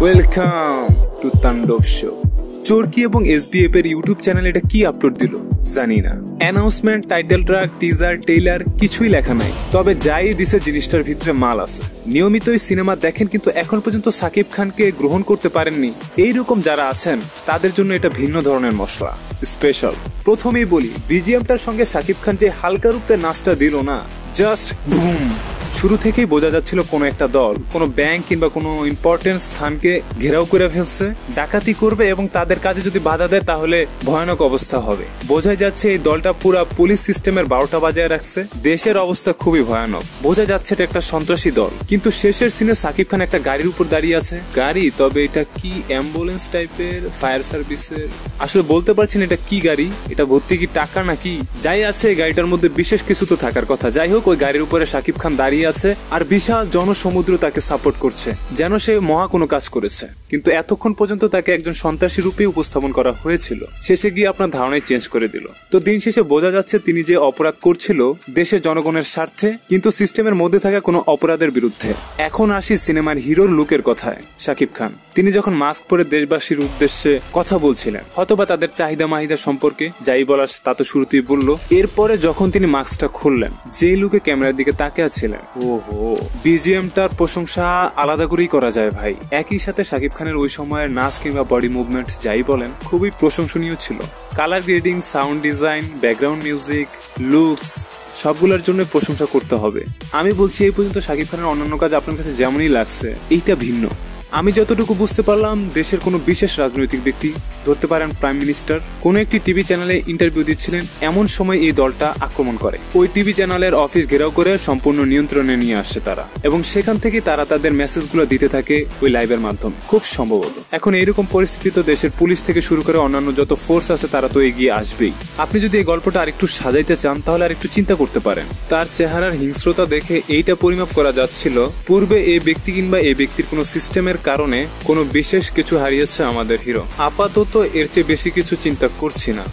Welcome to তাণ্ডব show. চরকি এবং SBF এর ইউটিউব চ্যানেলে এটা কি আপলোড দিল জানি না। Announcement, title track, teaser, trailer কিছুই লেখা নাই, তবে যাই দিছে জিনিসটার ভিতরে মাল আছে। নিয়মিতই সিনেমা দেখেন কিন্তু এখন পর্যন্ত সাকিব খানকে গ্রহণ করতে পারেননি এইরকম যারা আছেন তাদের জন্য এটা ভিন্ন ধরনের মশলা, স্পেশাল। প্রথমেই বলি, বিজিএমটার সঙ্গে সাকিব খান যে হালকা রূপে নাচটা দিল না, জাস্ট বুম। শুরু থেকেই বোঝা যাচ্ছিল কোনো একটা দল কোনো ব্যাংক কিংবা কোনো ইম্পর্টেন্ট স্থানকে ঘেরাও করে ফেলছে, ডাকাতি করবে এবং তাদের কাজে যদি বাধা দেয় তাহলে ভয়ানক অবস্থা হবে। বোঝা যাচ্ছে এই দলটা পুরা পুলিশ সিস্টেমের 12টা বাজায় রাখছে। দেশের অবস্থা খুবই ভয়ানক, বোঝা যাচ্ছে এটা একটা সন্ত্রাসী দল। কিন্তু শেষের সিনে সাকিব খান একটা গাড়ির উপর দাঁড়িয়ে আছে। গাড়ি, তবে এটা কি অ্যাম্বুলেন্স টাইপের, ফায়ার সার্ভিসের, আসলে বলতে পারছি না এটা কি গাড়ি, এটা ভর্তি কি টাকা নাকি। যাই আছে, গাড়িটার মধ্যে বিশেষ কিছু তো থাকার কথা। যাই হোক, ওই গাড়ির উপরে সাকিব খান দাঁড়িয়ে আছে আর বিশাল জনসমুদ্র তাকে সাপোর্ট করছে, যেন সে মহা কোনো কাজ করেছে। কিন্তু এতক্ষণ পর্যন্ত তাকে একজন সন্ত্রাসী রূপে উপস্থাপন করা হয়েছিল, শেষে গিয়ে আপনার ধারণায় চেঞ্জ করে দিল। তো দিন শেষে বোঝা যাচ্ছে তিনি যে অপরাধ করছিল দেশের জনগণের স্বার্থে, কিন্তু সিস্টেমের মধ্যে থাকা কোনো অপরাধের বিরুদ্ধে। এখন আসি সিনেমার হিরোর লুকের কথায়। সাকিব খান তিনি যখন মাস্ক পরে দেশবাসীর উদ্দেশ্যে কথা বলছিলেন, হয়তোবা তাদের চাহিদা মাহিদা সম্পর্কে যাই বলার তা তো শুরুতেই বললো। এরপরে যখন তিনি মাস্কটা খুললেন, যে লুকে ক্যামেরার দিকে তাকিয়ে ছিলেন, ওহো, বিজিএমটার প্রশংসা আলাদা করেই করা যায় ভাই। একই সাথে সাকিব খানের ওই সময়ের নাচ কিংবা বডি মুভমেন্ট যাই বলেন খুবই প্রশংসনীয় ছিল। Colour grading, sound design, background music, looks সবগুলোর জন্য প্রশংসা করতে হবে। আমি বলছি এই পর্যন্ত সাকিব খানের অন্যান্য কাজ আপনার কাছে যেমনই লাগছে, এইটা ভিন্ন। আমি যতটুকু বুঝতে পারলাম, দেশের কোনো বিশেষ রাজনৈতিক ব্যক্তি, ধরতে পারেন প্রাইম মিনিস্টার, কোনো একটি টিভি চ্যানেলে ইন্টারভিউ দিচ্ছিলেন, এমন সময় এই দলটা আক্রমণ করে। ওই টিভি চ্যানেলের অফিস ঘেরাও করে সম্পূর্ণ নিয়ন্ত্রণে নিয়ে আসছে তারা, এবং সেখান থেকে তারা তাদের মেসেজগুলো দিতে থাকে ওই লাইভের মাধ্যমে, খুব সম্ভবত। এখন এইরকম পরিস্থিতি তো দেশের পুলিশ থেকে শুরু করে অন্যান্য যত ফোর্স আছে তারা তো এগিয়ে আসবেই। আপনি যদি এই গল্পটা আরেকটু সাজাইতে চান তাহলে আরেকটু চিন্তা করতে পারেন। তার চেহারার হিংস্রতা দেখে এইটা পরিমাপ করা যাচ্ছিল পূর্বে এই ব্যক্তি কিংবা এই ব্যক্তির কোনো সিস্টেমের কারণে কোনো বিশেষ কিছু হারিয়েছে আমাদের হিরো। আপাতত এর চেয়ে বেশি কিছু চিন্তা করছি না।